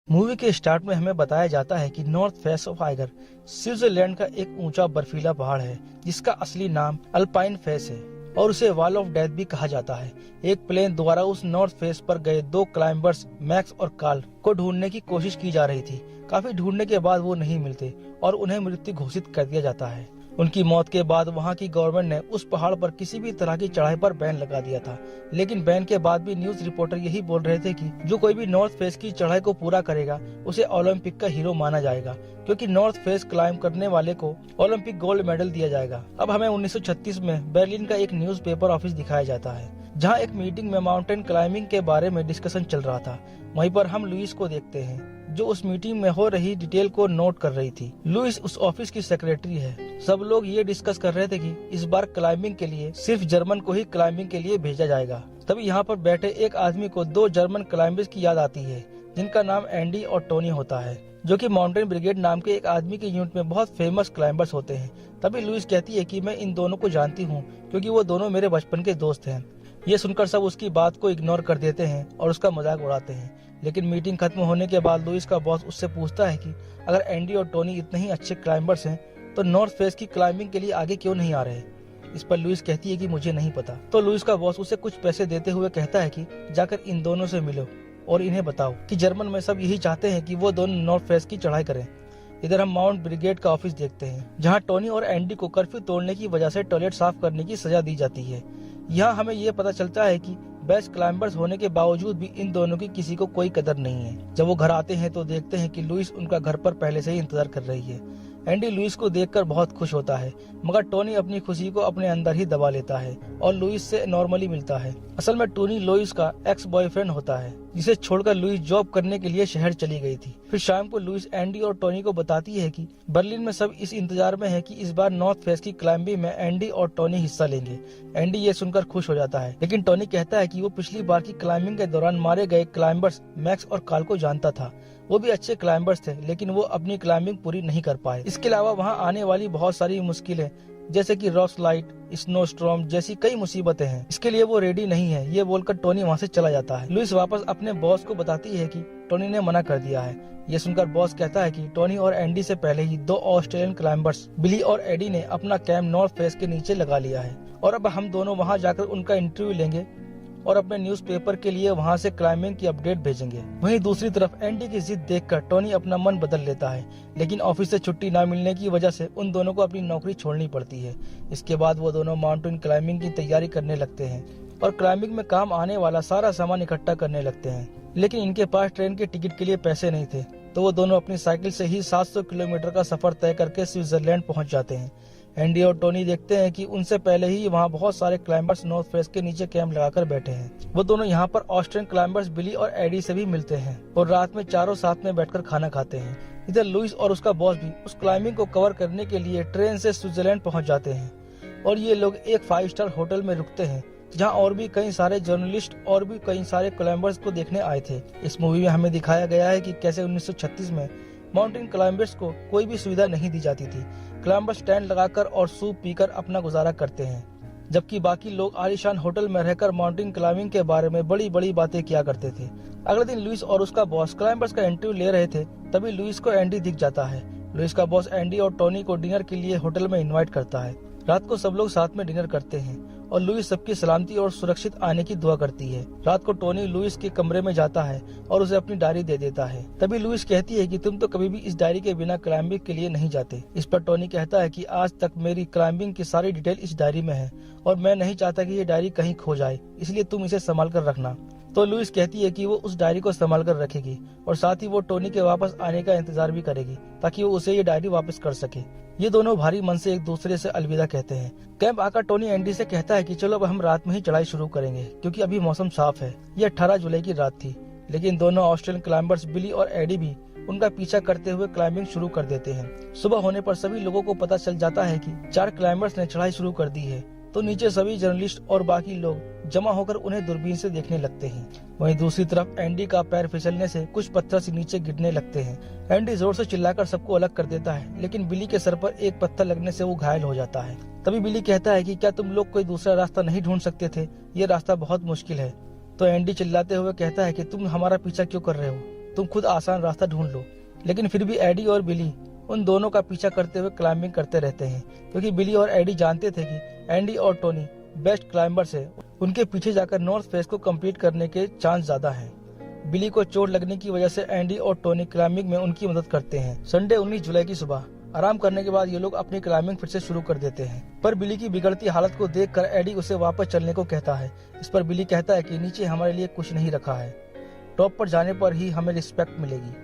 Movie के start में हमें बताया जाता है कि north face of Iger Switzerland का एक ऊंचा बर्फीला पहाड़ है जिसका असली नाम अल्पाइन फेस है और उसे वॉल ऑफ डेथ भी कहा जाता है। एक प्लेन द्वारा उस नॉर्थ फेस पर गए दो क्लाइंबर्स मैक्स और कार्ल को ढूंढने की कोशिश की जा रही थी। काफी ढूंढने के बाद वो नहीं मिलते और उन्हें मृत्यु घोषित कर दिया जाता है। उनकी मौत के बाद वहां की गवर्नमेंट ने उस पहाड़ पर किसी भी तरह की चढ़ाई पर बैन लगा दिया था, लेकिन बैन के बाद भी न्यूज रिपोर्टर यही बोल रहे थे कि जो कोई भी नॉर्थ फेस की चढ़ाई को पूरा करेगा उसे ओलंपिक का हीरो माना जाएगा, क्योंकि नॉर्थ फेस क्लाइंब करने वाले को ओलंपिक गोल्ड मेडल दिया जाएगा। अब हमें 1936 में बर्लिन का एक न्यूज़पेपर ऑफिस दिखाया जाता है जहाँ एक मीटिंग में माउंटेन क्लाइंबिंग के बारे में डिस्कशन चल रहा था। वहीं पर हम लुइस को देखते हैं जो उस मीटिंग में हो रही डिटेल को नोट कर रही थी। लुइस उस ऑफिस की सेक्रेटरी है। सब लोग ये डिस्कस कर रहे थे कि इस बार क्लाइंबिंग के लिए सिर्फ जर्मन को ही क्लाइंबिंग के लिए भेजा जाएगा। तभी यहाँ पर बैठे एक आदमी को दो जर्मन क्लाइंबर्स की याद आती है जिनका नाम एंडी और टोनी होता है, जो कि माउंटेन ब्रिगेड नाम के एक आदमी के यूनिट में बहुत फेमस क्लाइंबर्स होते हैं। तभी लुइस कहती है कि मैं इन दोनों को जानती हूँ क्योंकि वो दोनों मेरे बचपन के दोस्त हैं। ये सुनकर सब उसकी बात को इग्नोर कर देते हैं और उसका मजाक उड़ाते हैं। लेकिन मीटिंग खत्म होने के बाद लुइस का बॉस उससे पूछता है कि अगर एंडी और टोनी इतने ही अच्छे क्लाइंबर्स हैं तो नॉर्थ फेस की क्लाइंबिंग के लिए आगे क्यों नहीं आ रहे। इस पर लुइस कहती है कि मुझे नहीं पता। तो लुइस का बॉस उसे कुछ पैसे देते हुए कहता है कि जाकर इन दोनों से मिलो और इन्हें बताओ कि जर्मन में सब यही चाहते हैं कि वो दोनों नॉर्थ फेस की चढ़ाई करें। इधर हम माउंट ब्रिगेड का ऑफिस देखते हैं जहाँ टोनी और एंडी को कर्फ्यू तोड़ने की वजह से टॉयलेट साफ करने की सजा दी जाती है। यहाँ हमें ये पता चलता है कि बेस्ट क्लाइंबर्स होने के बावजूद भी इन दोनों की किसी को कोई कदर नहीं है। जब वो घर आते हैं तो देखते हैं कि लुइस उनका घर पर पहले से ही इंतजार कर रही है। एंडी लुइस को देखकर बहुत खुश होता है, मगर टोनी अपनी खुशी को अपने अंदर ही दबा लेता है और लुइस से नॉर्मली मिलता है। असल में टोनी लुइस का एक्स बॉयफ्रेंड होता है जिसे छोड़कर लुइस जॉब करने के लिए शहर चली गई थी। फिर शाम को लुइस एंडी और टोनी को बताती है कि बर्लिन में सब इस इंतजार में है कि इस बार नॉर्थ फेस की क्लाइंबिंग में एंडी और टोनी हिस्सा लेंगे। एंडी ये सुनकर खुश हो जाता है, लेकिन टोनी कहता है कि वो पिछली बार की क्लाइंबिंग के दौरान मारे गए क्लाइंबर्स मैक्स और कार्ल को जानता था। वो भी अच्छे क्लाइंबर्स थे, लेकिन वो अपनी क्लाइंबिंग पूरी नहीं कर पाए। इसके अलावा वहाँ आने वाली बहुत सारी मुश्किलें जैसे कि रॉक स्लाइड, स्नो स्टॉर्म जैसी कई मुसीबतें हैं, इसके लिए वो रेडी नहीं है। ये बोलकर टोनी वहाँ से चला जाता है। लुइस वापस अपने बॉस को बताती है कि टोनी ने मना कर दिया है। ये सुनकर बॉस कहता है कि टोनी और एंडी से पहले ही दो ऑस्ट्रेलियन क्लाइंबर्स बिली और एडी ने अपना कैंप नॉर्थ फेस के नीचे लगा लिया है और अब हम दोनों वहाँ जाकर उनका इंटरव्यू लेंगे और अपने न्यूज़पेपर के लिए वहां से क्लाइंबिंग की अपडेट भेजेंगे। वहीं दूसरी तरफ एंडी की जिद देखकर टोनी अपना मन बदल लेता है, लेकिन ऑफिस से छुट्टी न मिलने की वजह से उन दोनों को अपनी नौकरी छोड़नी पड़ती है। इसके बाद वो दोनों माउंटेन क्लाइंबिंग की तैयारी करने लगते हैं और क्लाइंबिंग में काम आने वाला सारा सामान इकट्ठा करने लगते हैं। लेकिन इनके पास ट्रेन के टिकट के लिए पैसे नहीं थे, तो वो दोनों अपनी साइकिल से ही 700 किलोमीटर का सफर तय करके स्विट्जरलैंड पहुंच जाते हैं। एंडी और टोनी देखते हैं कि उनसे पहले ही वहाँ बहुत सारे क्लाइंबर्स नॉर्थ फेस के नीचे कैंप लगाकर बैठे हैं। वो दोनों यहाँ पर ऑस्ट्रियन क्लाइंबर्स बिली और एडी से भी मिलते हैं और रात में चारों साथ में बैठकर खाना खाते हैं। इधर लुइस और उसका बॉस भी उस क्लाइंबिंग को कवर करने के लिए ट्रेन से स्विट्जरलैंड पहुँच जाते हैं और ये लोग एक 5 स्टार होटल में रुकते हैं जहाँ और भी कई सारे जर्नलिस्ट और भी कई सारे क्लाइंबर्स को देखने आए थे। इस मूवी में हमें दिखाया गया है कि कैसे 1936 में माउंटेन क्लाइंबर्स को कोई भी सुविधा नहीं दी जाती थी। क्लाइंबर्स टेंट लगाकर और सूप पीकर अपना गुजारा करते हैं, जबकि बाकी लोग आलीशान होटल में रहकर माउंटेन क्लाइंबिंग के बारे में बड़ी बड़ी बातें किया करते थे। अगले दिन लुइस और उसका बॉस क्लाइंबर्स का इंटरव्यू ले रहे थे, तभी लुइस को एंडी दिख जाता है। लुइस का बॉस एंडी और टोनी को डिनर के लिए होटल में इन्वाइट करता है। रात को सब लोग साथ में डिनर करते हैं और लुइस सबकी सलामती और सुरक्षित आने की दुआ करती है। रात को टोनी लुइस के कमरे में जाता है और उसे अपनी डायरी दे देता है। तभी लुइस कहती है कि तुम तो कभी भी इस डायरी के बिना क्लाइंबिंग के लिए नहीं जाते। इस पर टोनी कहता है कि आज तक मेरी क्लाइंबिंग की सारी डिटेल इस डायरी में है और मैं नहीं चाहता कि ये डायरी कहीं खो जाए, इसलिए तुम इसे संभाल कर रखना। तो लुइस कहती है कि वो उस डायरी को संभाल कर रखेगी और साथ ही वो टोनी के वापस आने का इंतजार भी करेगी ताकि वो उसे ये डायरी वापस कर सके। ये दोनों भारी मन से एक दूसरे से अलविदा कहते हैं। कैंप आकर टोनी एंडी से कहता है कि चलो अब हम रात में ही चढ़ाई शुरू करेंगे क्योंकि अभी मौसम साफ है। ये 18 जुलाई की रात थी, लेकिन दोनों ऑस्ट्रेलियन क्लाइंबर्स बिली और एडी भी उनका पीछा करते हुए क्लाइंबिंग शुरू कर देते हैं। सुबह होने पर सभी लोगों को पता चल जाता है कि 4 क्लाइंबर्स ने चढ़ाई शुरू कर दी है, तो नीचे सभी जर्नलिस्ट और बाकी लोग जमा होकर उन्हें दूरबीन से देखने लगते हैं। वहीं दूसरी तरफ एंडी का पैर फिसलने से कुछ पत्थर से नीचे गिरने लगते हैं। एंडी जोर से चिल्लाकर सबको अलग कर देता है, लेकिन बिली के सर पर एक पत्थर लगने से वो घायल हो जाता है। तभी बिली कहता है कि क्या तुम लोग कोई दूसरा रास्ता नहीं ढूंढ सकते थे, ये रास्ता बहुत मुश्किल है। तो एंडी चिल्लाते हुए कहता है कि तुम हमारा पीछा क्यों कर रहे हो, तुम खुद आसान रास्ता ढूंढ लो। लेकिन फिर भी एडी और बिली उन दोनों का पीछा करते हुए क्लाइंबिंग करते रहते हैं, क्योंकि बिली और एडी जानते थे कि एंडी और टोनी बेस्ट क्लाइंबर्स है। उनके पीछे जाकर नॉर्थ फेस को कंप्लीट करने के चांस ज्यादा हैं। बिली को चोट लगने की वजह से एंडी और टोनी क्लाइंबिंग में उनकी मदद करते हैं। संडे 19 जुलाई की सुबह आराम करने के बाद ये लोग अपनी क्लाइंबिंग फिर से शुरू कर देते हैं, पर बिली की बिगड़ती हालत को देखकर एडी उसे वापस चलने को कहता है। इस पर बिली कहता है कि नीचे हमारे लिए कुछ नहीं रखा है, टॉप पर जाने पर ही हमें रिस्पेक्ट मिलेगी।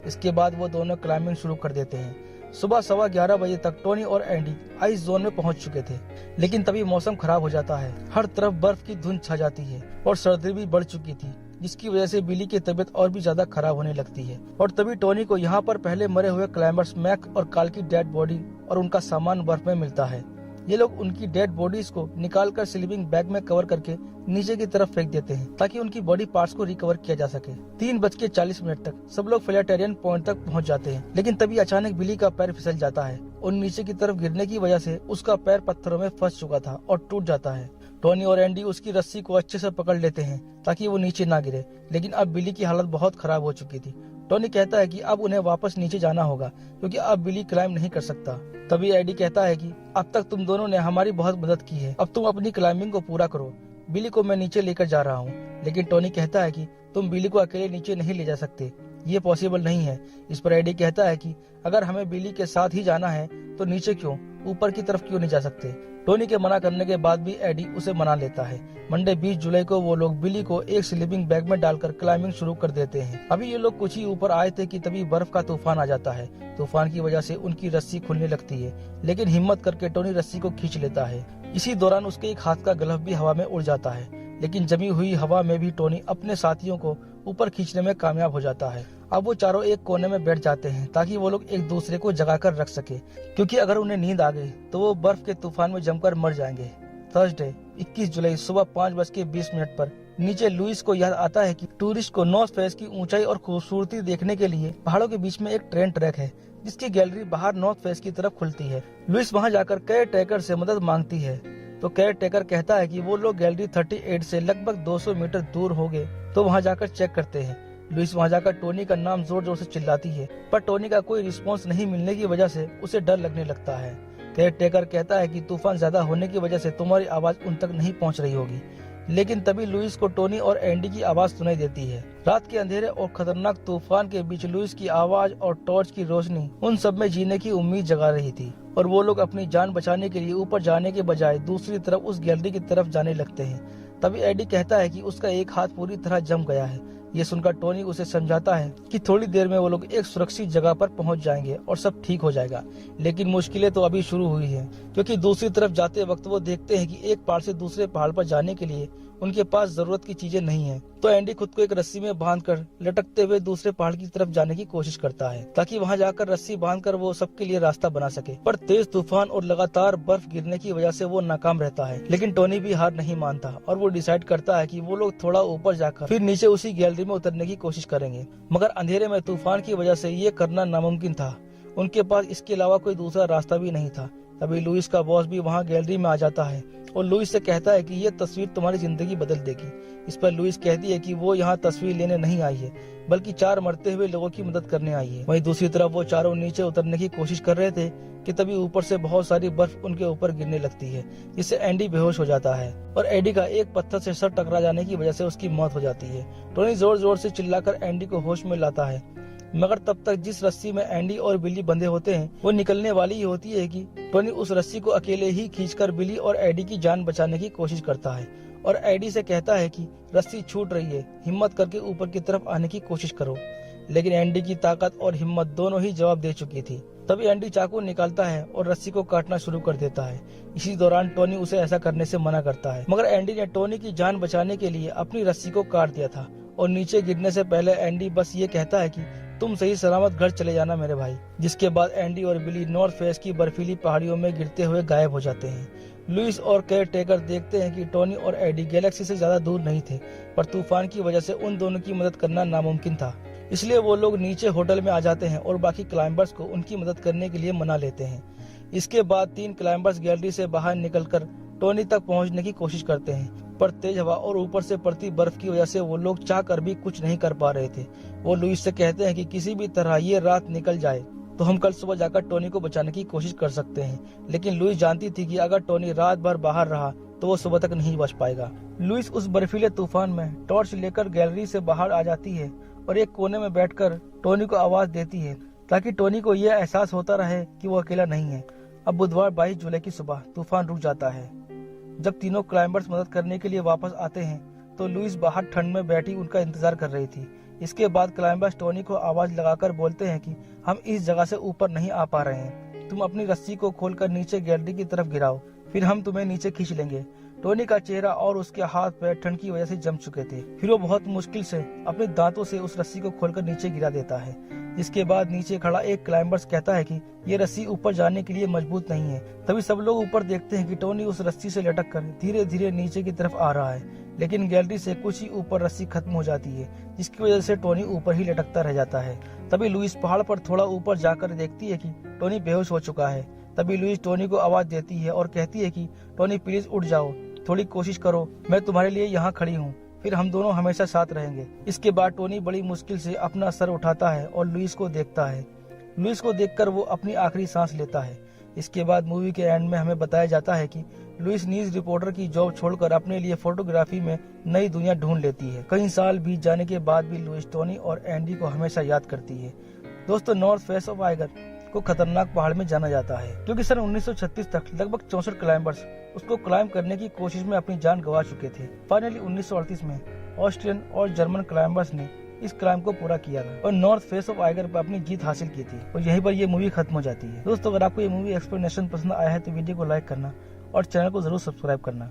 इसके बाद वो दोनों क्लाइंबिंग शुरू कर देते हैं। सुबह 11:15 बजे तक टोनी और एंडी आइस जोन में पहुंच चुके थे, लेकिन तभी मौसम खराब हो जाता है। हर तरफ बर्फ की धुंध छा जाती है और सर्दी भी बढ़ चुकी थी, जिसकी वजह से बिली की तबीयत और भी ज्यादा खराब होने लगती है। और तभी टोनी को यहाँ पर पहले मरे हुए क्लाइंबर्स मैक और काल की डेड बॉडी और उनका सामान बर्फ में मिलता है। ये लोग उनकी डेड बॉडीज को निकालकर स्लीपिंग बैग में कवर करके नीचे की तरफ फेंक देते हैं, ताकि उनकी बॉडी पार्ट्स को रिकवर किया जा सके। 3:40 तक सब लोग फ्लेटेरियन पॉइंट तक पहुंच जाते हैं, लेकिन तभी अचानक बिली का पैर फिसल जाता है और नीचे की तरफ गिरने की वजह से उसका पैर पत्थरों में फंस चुका था और टूट जाता है। टोनी और एंडी उसकी रस्सी को अच्छे से पकड़ लेते हैं ताकि वो नीचे ना गिरे, लेकिन अब बिली की हालत बहुत खराब हो चुकी थी। टोनी कहता है कि अब उन्हें वापस नीचे जाना होगा, क्योंकि अब बिली क्लाइंब नहीं कर सकता। तभी एडी कहता है कि अब तक तुम दोनों ने हमारी बहुत मदद की है, अब तुम अपनी क्लाइंबिंग को पूरा करो। बिली को मैं नीचे लेकर जा रहा हूँ। लेकिन टोनी कहता है कि तुम बिली को अकेले नीचे नहीं ले जा सकते, ये पॉसिबल नहीं है। इस पर एडी कहता है कि अगर हमें बिली के साथ ही जाना है तो नीचे क्यों, ऊपर की तरफ क्यों नहीं जा सकते। टोनी के मना करने के बाद भी एडी उसे मना लेता है। मंडे 20 जुलाई को वो लोग बिली को एक स्लीपिंग बैग में डालकर क्लाइंबिंग शुरू कर देते हैं। अभी ये लोग कुछ ही ऊपर आए थे कि तभी बर्फ का तूफान आ जाता है। तूफान की वजह से उनकी रस्सी खुलने लगती है, लेकिन हिम्मत करके टोनी रस्सी को खींच लेता है। इसी दौरान उसके एक हाथ का ग्लव भी हवा में उड़ जाता है, लेकिन जमी हुई हवा में भी टोनी अपने साथियों को ऊपर खींचने में कामयाब हो जाता है। अब वो चारों एक कोने में बैठ जाते हैं ताकि वो लोग एक दूसरे को जगाकर रख सके, क्योंकि अगर उन्हें नींद आ गई तो वो बर्फ के तूफान में जमकर मर जाएंगे। थर्सडे 21 जुलाई सुबह 5:20 पर नीचे लुइस को याद आता है कि टूरिस्ट को नॉर्थ फेस की ऊंचाई और खूबसूरती देखने के लिए पहाड़ों के बीच में एक ट्रेन ट्रैक है, जिसकी गैलरी बाहर नॉर्थ फेस की तरफ खुलती है। लुइस वहाँ जाकर केयर टेकर से मदद मांगती है, तो केयर टेकर कहता है कि वो लोग गैलरी 38 से लगभग 200 मीटर दूर होंगे, तो वहाँ जाकर चेक करते हैं। लुइस वहाँ जाकर टोनी का नाम जोर जोर से चिल्लाती है, पर टोनी का कोई रिस्पॉन्स नहीं मिलने की वजह से उसे डर लगने लगता है। केयर टेकर कहता है कि तूफान ज्यादा होने की वजह से तुम्हारी आवाज उन तक नहीं पहुँच रही होगी, लेकिन तभी लुइस को टोनी और एंडी की आवाज सुनाई देती है। रात के अंधेरे और खतरनाक तूफान के बीच लुइस की आवाज और टॉर्च की रोशनी उन सब में जीने की उम्मीद जगा रही थी, और वो लोग अपनी जान बचाने के लिए ऊपर जाने के बजाय दूसरी तरफ उस गैलरी की तरफ जाने लगते हैं। तभी एडी कहता है कि उसका एक हाथ पूरी तरह जम गया है। ये सुनकर टोनी उसे समझाता है कि थोड़ी देर में वो लोग एक सुरक्षित जगह पर पहुंच जाएंगे और सब ठीक हो जाएगा। लेकिन मुश्किलें तो अभी शुरू हुई हैं, क्योंकि दूसरी तरफ जाते वक्त वो देखते हैं कि एक पहाड़ से दूसरे पहाड़ पर जाने के लिए उनके पास जरूरत की चीजें नहीं है। तो एंडी खुद को एक रस्सी में बांधकर लटकते हुए दूसरे पहाड़ की तरफ जाने की कोशिश करता है, ताकि वहां जाकर रस्सी बांधकर वो सबके लिए रास्ता बना सके। पर तेज तूफान और लगातार बर्फ गिरने की वजह से वो नाकाम रहता है। लेकिन टोनी भी हार नहीं मानता और वो डिसाइड करता है कि वो लोग थोड़ा ऊपर जाकर फिर नीचे उसी गैलरी में उतरने की कोशिश करेंगे। मगर अंधेरे में तूफान की वजह से ये करना नामुमकिन था। उनके पास इसके अलावा कोई दूसरा रास्ता भी नहीं था। तभी लुइस का बॉस भी वहाँ गैलरी में आ जाता है और लुइस से कहता है कि ये तस्वीर तुम्हारी जिंदगी बदल देगी। इस पर लुइस कहती है कि वो यहाँ तस्वीर लेने नहीं आई है, बल्कि 4 मरते हुए लोगों की मदद करने आई है। वहीं दूसरी तरफ वो चारों नीचे उतरने की कोशिश कर रहे थे कि तभी ऊपर से बहुत सारी बर्फ उनके ऊपर गिरने लगती है, जिससे एंडी बेहोश हो जाता है और एडी का एक पत्थर से सर टकरा जाने की वजह से उसकी मौत हो जाती है। टोनी जोर जोर से चिल्लाकर एंडी को होश में लाता है, मगर तब तक जिस रस्सी में एंडी और बिली बंधे होते हैं वो निकलने वाली ही होती है कि टोनी उस रस्सी को अकेले ही खींचकर बिली और एडी की जान बचाने की कोशिश करता है और एडी से कहता है कि रस्सी छूट रही है, हिम्मत करके ऊपर की तरफ आने की कोशिश करो। लेकिन एंडी की ताकत और हिम्मत दोनों ही जवाब दे चुकी थी। तभी एंडी चाकू निकालता है और रस्सी को काटना शुरू कर देता है। इसी दौरान टोनी उसे ऐसा करने से मना करता है, मगर एंडी ने टोनी की जान बचाने के लिए अपनी रस्सी को काट दिया था और नीचे गिरने से पहले एंडी बस ये कहता है कि तुम सही सलामत घर चले जाना मेरे भाई। जिसके बाद एंडी और बिली नॉर्थ फेस की बर्फीली पहाड़ियों में गिरते हुए गायब हो जाते हैं। लुइस और केयर टेकर देखते हैं कि टोनी और एडी गैलेक्सी से ज्यादा दूर नहीं थे, पर तूफान की वजह से उन दोनों की मदद करना नामुमकिन था। इसलिए वो लोग नीचे होटल में आ जाते हैं और बाकी क्लाइंबर्स को उनकी मदद करने के लिए मना लेते हैं। इसके बाद 3 क्लाइंबर्स गैलरी से बाहर निकलकर टोनी तक पहुंचने की कोशिश करते हैं, पर तेज हवा और ऊपर से पड़ती बर्फ की वजह से वो लोग चाह कर भी कुछ नहीं कर पा रहे थे। वो लुइस से कहते हैं कि किसी भी तरह ये रात निकल जाए तो हम कल सुबह जाकर टोनी को बचाने की कोशिश कर सकते हैं। लेकिन लुइस जानती थी कि अगर टोनी रात भर बाहर रहा तो वो सुबह तक नहीं बच पाएगा। लुइस उस बर्फीले तूफान में टॉर्च लेकर गैलरी से बाहर आ जाती है और एक कोने में बैठकर टोनी को आवाज देती है ताकि टोनी को यह एहसास होता रहे कि वो अकेला नहीं है। अब बुधवार 22 जुलाई की सुबह तूफान रुक जाता है। जब तीनों क्लाइंबर्स मदद करने के लिए वापस आते हैं तो लुइस बाहर ठंड में बैठी उनका इंतजार कर रही थी। इसके बाद क्लाइंबर्स टोनी को आवाज लगाकर बोलते हैं कि हम इस जगह से ऊपर नहीं आ पा रहे हैं, तुम अपनी रस्सी को खोलकर नीचे गैलरी की तरफ गिराओ, फिर हम तुम्हें नीचे खींच लेंगे। टोनी का चेहरा और उसके हाथ पैर ठंड की वजह से जम चुके थे। फिर वो बहुत मुश्किल से अपने दांतों से उस रस्सी को खोलकर नीचे गिरा देता है। इसके बाद नीचे खड़ा एक क्लाइंबर्स कहता है कि ये रस्सी ऊपर जाने के लिए मजबूत नहीं है। तभी सब लोग ऊपर देखते हैं कि टोनी उस रस्सी से लटक कर धीरे धीरे नीचे की तरफ आ रहा है, लेकिन गैलरी से कुछ ही ऊपर रस्सी खत्म हो जाती है, जिसकी वजह से टोनी ऊपर ही लटकता रह जाता है। तभी लुइस पहाड़ पर थोड़ा ऊपर जाकर देखती है कि टोनी बेहोश हो चुका है। तभी लुइस टोनी को आवाज देती है और कहती है कि टोनी प्लीज उठ जाओ, थोड़ी कोशिश करो, मैं तुम्हारे लिए यहाँ खड़ी हूँ, फिर हम दोनों हमेशा साथ रहेंगे। इसके बाद टोनी बड़ी मुश्किल से अपना सर उठाता है और लुइस को देखता है। लुइस को देखकर वो अपनी आखिरी सांस लेता है। इसके बाद मूवी के एंड में हमें बताया जाता है कि लुइस न्यूज रिपोर्टर की जॉब छोड़कर अपने लिए फोटोग्राफी में नई दुनिया ढूंढ लेती है। कई साल बीत जाने के बाद भी लुइस टोनी और एंडी को हमेशा याद करती है। दोस्तों, नॉर्थ फेस ऑफ आइगर को खतरनाक पहाड़ में जाना जाता है क्योंकि सन 1936 तक लगभग 64 क्लाइंबर्स उसको क्लाइंब करने की कोशिश में अपनी जान गंवा चुके थे। फाइनली 1938 में ऑस्ट्रियन और जर्मन क्लाइंबर्स ने इस क्लाइंब को पूरा किया था और नॉर्थ फेस ऑफ आइगर पर अपनी जीत हासिल की थी और यहीं पर ये मूवी खत्म हो जाती है। दोस्तों, अगर आपको ये मूवी एक्सप्लेनेशन पसंद आया है तो वीडियो को लाइक करना और चैनल को जरूर सब्सक्राइब करना।